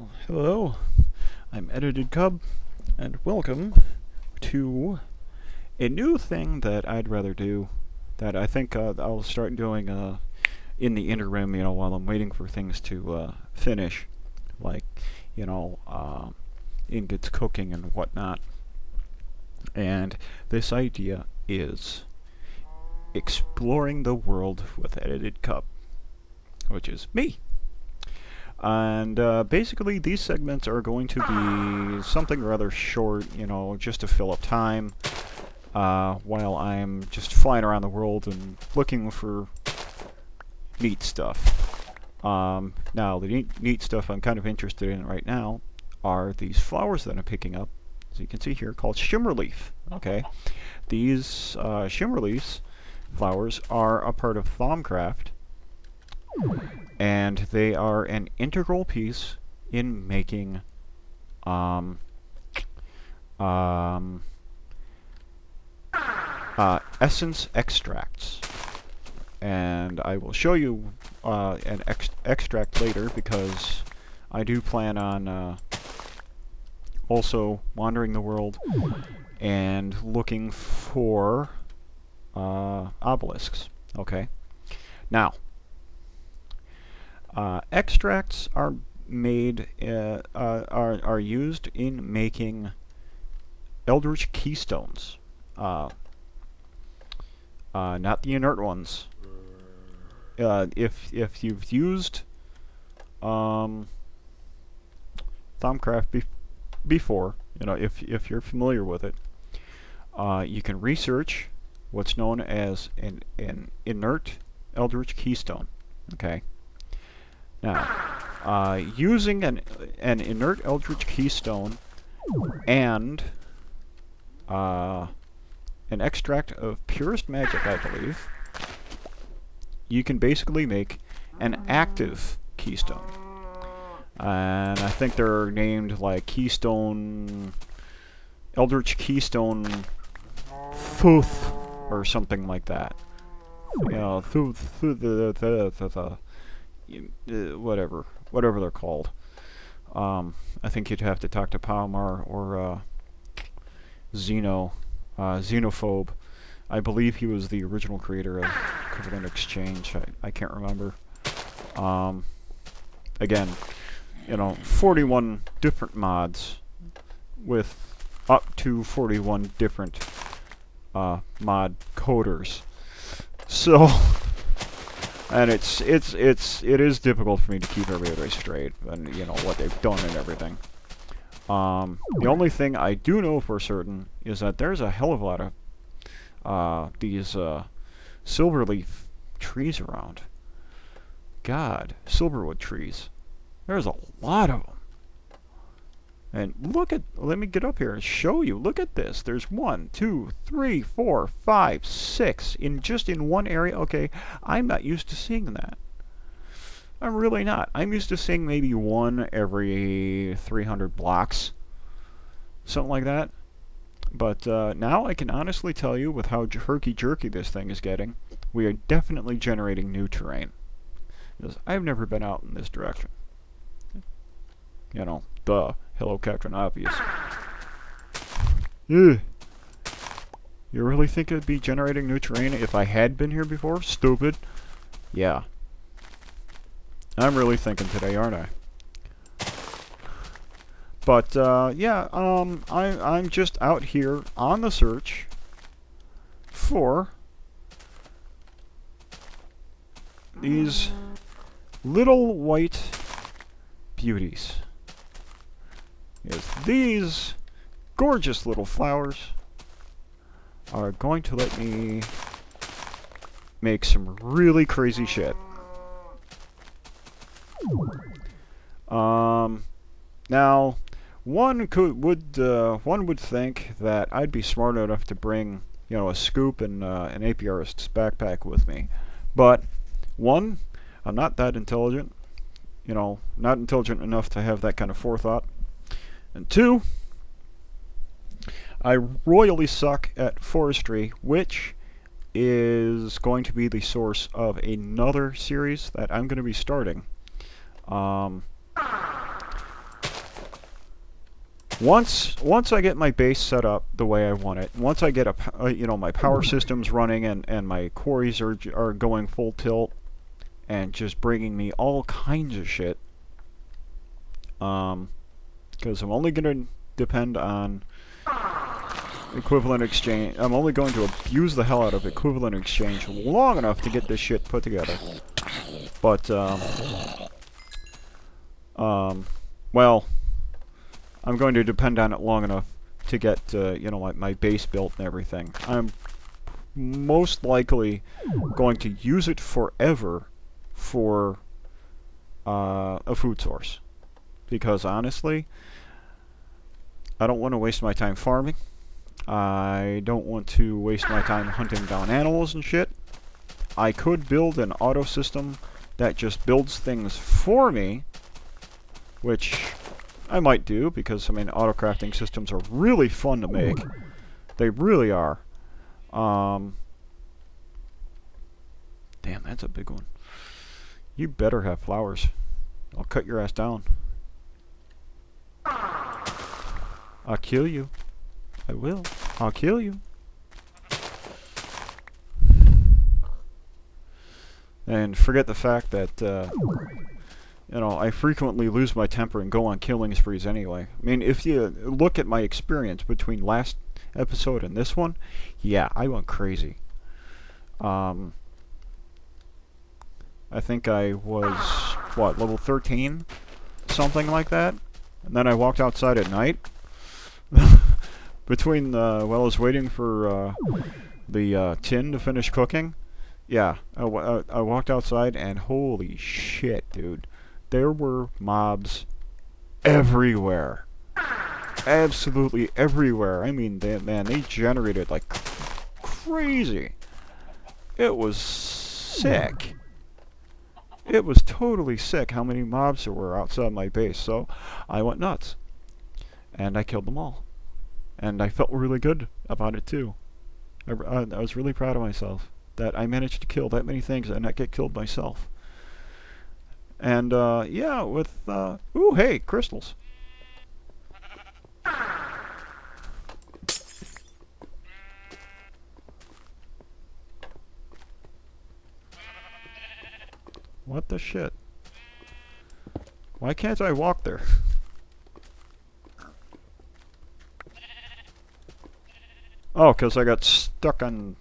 Well, hello, I'm Editedcub, and welcome to a new thing that I'd rather do, that I think I'll start doing in the interim, while I'm waiting for things to finish, like, ingots cooking and whatnot. And this idea is exploring the world with Editedcub, which is me. And basically these segments are going to be something rather short, just to fill up time while I'm just flying around the world and looking for neat stuff. Now, the neat stuff I'm kind of interested in right now are these flowers that I'm picking up, as you can see here, called shimmerleaf. Okay, these shimmerleaf flowers are a part of Thaumcraft, and they are an integral piece in making essence extracts. And I will show you an extract later, because I do plan on also wandering the world and looking for obelisks. Okay, now extracts are made are used in making eldritch keystones, not the inert ones. If you've used Thaumcraft before, if you're familiar with it, you can research what's known as an inert eldritch keystone. Okay. Now, using an inert eldritch keystone and an extract of purest magic, I believe, you can basically make an active keystone. And I think they're named like Keystone, Eldritch Keystone Thuth, or something like that. Whatever they're called. I think you'd have to talk to Palomar or Xenophobe. I believe he was the original creator of Covenant Exchange. I can't remember. Again, 41 different mods with up to 41 different mod coders. So, and it is difficult for me to keep everybody straight, and what they've done and everything. The only thing I do know for certain is that there's a hell of a lot of these silverleaf trees around. God, silverwood trees. There's a lot of them. And let me get up here and show you. Look at this. There's 1, 2, 3, 4, 5, 6 in one area. Okay, I'm not used to seeing that. I'm really not. I'm used to seeing maybe one every 300 blocks. Something like that. But now I can honestly tell you, with how herky-jerky this thing is getting, we are definitely generating new terrain. Because I've never been out in this direction. Duh. Hello, Captain Obvious. Ugh. You really think it'd be generating new terrain if I had been here before? Stupid. Yeah. I'm really thinking today, aren't I? But, yeah, I'm just out here on the search for these little white beauties. Yes, these gorgeous little flowers are going to let me make some really crazy shit. Now, one would think that I'd be smart enough to bring, a scoop and an apiarist's backpack with me. But, one, I'm not that intelligent. Not intelligent enough to have that kind of forethought. And two, I royally suck at forestry, which is going to be the source of another series that I'm going to be starting. once I get my base set up the way I want it, once I get my power systems running and my quarries are going full tilt and just bringing me all kinds of shit, because I'm only going to depend on equivalent exchange. I'm only going to abuse the hell out of equivalent exchange long enough to get this shit put together. But well, I'm going to depend on it long enough to get my base built and everything. I'm most likely going to use it forever for a food source, because honestly, I don't want to waste my time farming. I don't want to waste my time hunting down animals and shit. I could build an auto system that just builds things for me, which I might do, because, I mean, auto crafting systems are really fun to make. They really are. Damn, that's a big one. You better have flowers. I'll cut your ass down. I'll kill you. I will. I'll kill you. And forget the fact that, I frequently lose my temper and go on killing sprees anyway. I mean, if you look at my experience between last episode and this one, yeah, I went crazy. I think I was, level 13? Something like that? And then I walked outside at night. Between, while I was waiting for the tin to finish cooking. Yeah, I walked outside and holy shit, dude. There were mobs everywhere. Absolutely everywhere. I mean, they generated like crazy. It was sick. It was totally sick how many mobs there were outside my base. So I went nuts. And I killed them all. And I felt really good about it too. I was really proud of myself that I managed to kill that many things and not get killed myself. And, yeah, with, ooh, hey, crystals. What the shit? Why can't I walk there? Oh, 'cause I got stuck on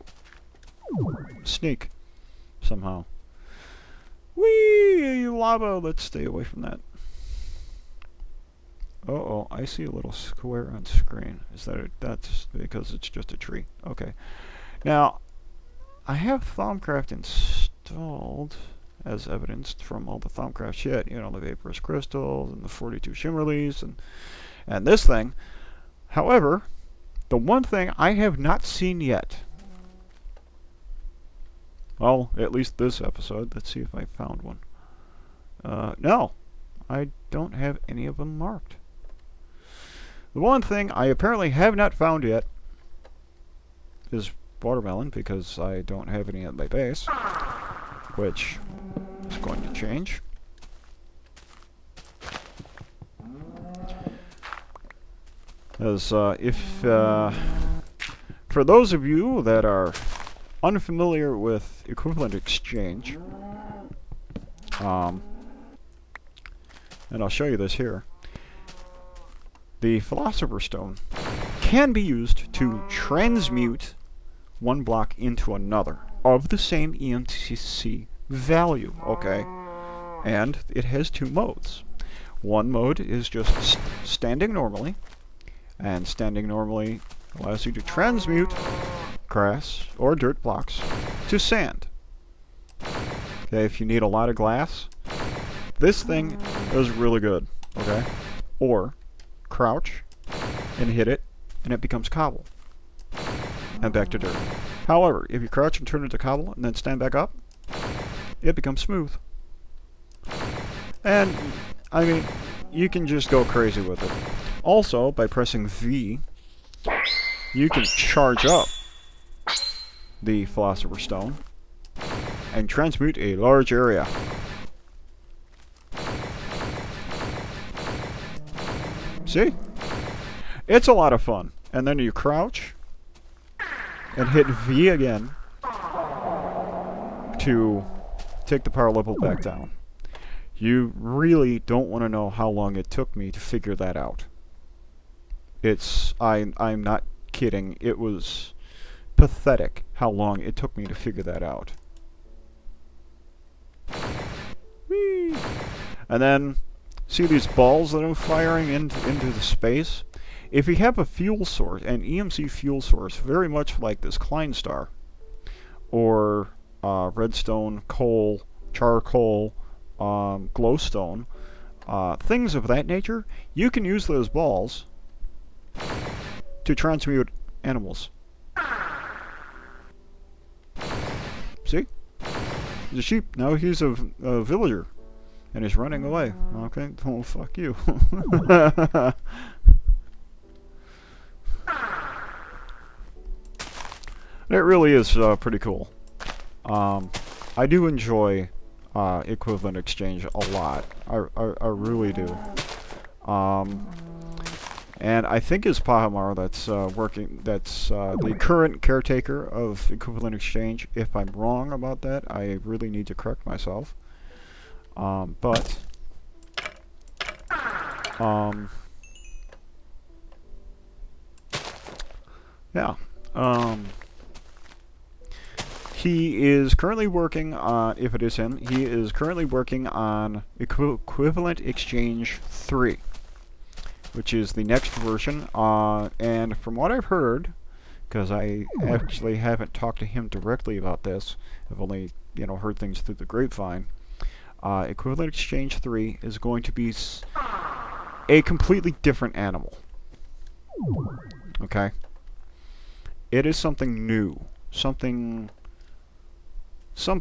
sneak somehow. Whee! Lava! Let's stay away from that. Uh-oh, I see a little square on screen. Is that that's because it's just a tree. Okay. Now, I have Thaumcraft installed, as evidenced from all the Thaumcraft shit. You know, the Vaporous Crystals and the 42 Shimmerlies and this thing. However, the one thing I have not seen yet, well, at least this episode. Let's see if I found one. No, I don't have any of them marked. The one thing I apparently have not found yet is watermelon, because I don't have any at my base, which is going to change. As for those of you that are unfamiliar with equivalent exchange, and I'll show you this here, the Philosopher's Stone can be used to transmute one block into another of the same EMTC value, okay? And it has two modes. One mode is just standing normally, and standing normally allows you to transmute grass or dirt blocks to sand. Okay, if you need a lot of glass, this thing is really good, okay? Or crouch and hit it, and it becomes cobble. And back to dirt. However, if you crouch and turn it to cobble and then stand back up, it becomes smooth. And, I mean, you can just go crazy with it. Also, by pressing V, you can charge up the Philosopher's Stone and transmute a large area. See? It's a lot of fun. And then you crouch and hit V again to take the power level back down. You really don't want to know how long it took me to figure that out. I'm not kidding. It was pathetic how long it took me to figure that out. Whee! And then, see these balls that I'm firing into the space? If you have a fuel source, an EMC fuel source, very much like this Klein star, or redstone, coal, charcoal, glowstone, things of that nature, you can use those balls to transmute animals. See? He's a sheep. Now he's a villager. And he's running away. Okay, oh, fuck you. It really is pretty cool. I do enjoy equivalent exchange a lot. I really do. And I think it's Pahamar that's working. That's the current caretaker of equivalent exchange. If I'm wrong about that, I really need to correct myself. Yeah. He is currently working on, if it is him, he is currently working on Equivalent Exchange 3, which is the next version. And from what I've heard, because I actually haven't talked to him directly about this, I've only, heard things through the grapevine. Equivalent Exchange 3 is going to be a completely different animal. Okay? It is something new. Something, I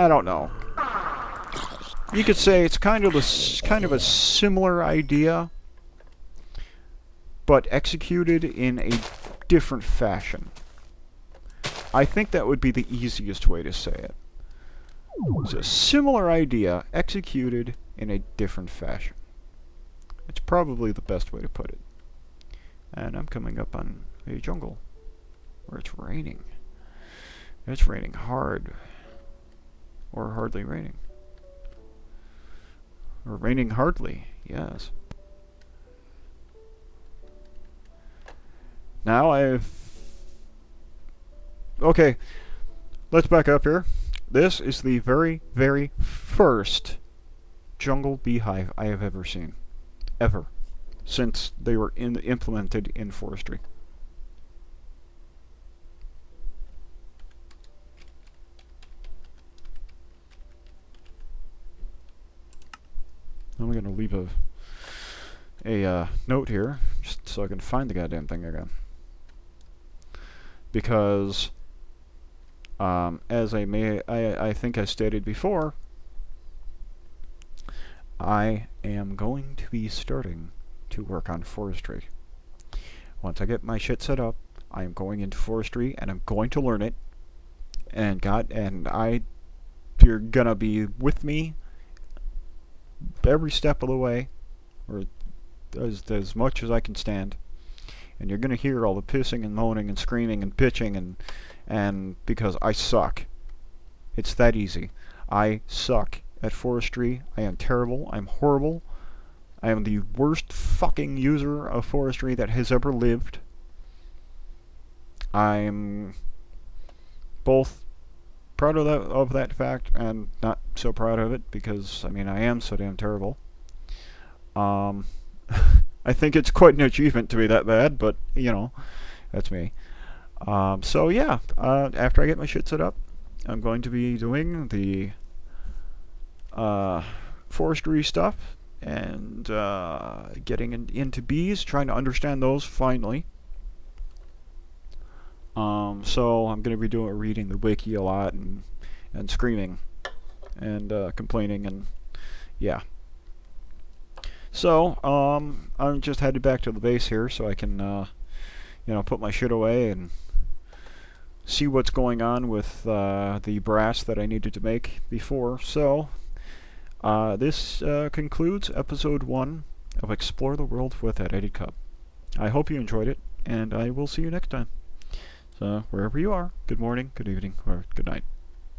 don't know. You could say it's kind of a similar idea, but executed in a different fashion. I think that would be the easiest way to say it. It's a similar idea executed in a different fashion. It's probably the best way to put it. And I'm coming up on a jungle where it's raining. It's raining hard. Or hardly raining. Or raining hardly, yes. Now okay, let's back up here. This is the very, very first jungle beehive I have ever seen. Ever. Since they were implemented in forestry. I'm going to leave a note here, just so I can find the goddamn thing again. Because, as I think I stated before, I am going to be starting to work on forestry. Once I get my shit set up, I am going into forestry and I'm going to learn it. And you're gonna be with me every step of the way, or as much as I can stand. And you're gonna hear all the pissing and moaning and screaming and bitching and because I suck. It's that easy. I suck at forestry. I am terrible. I'm horrible. I am the worst fucking user of forestry that has ever lived. I'm both proud of that fact and not so proud of it because, I am so damn terrible. I think it's quite an achievement to be that bad, but, that's me. So yeah, after I get my shit set up, I'm going to be doing the forestry stuff and getting into bees, trying to understand those finally. So I'm going to be reading the wiki a lot and screaming and complaining and yeah. So I'm just headed back to the base here so I can put my shit away and see what's going on with the brass that I needed to make before. So this concludes episode 1 of Explore the World with Editedcub. I hope you enjoyed it, and I will see you next time. So, wherever you are, good morning, good evening, or good night.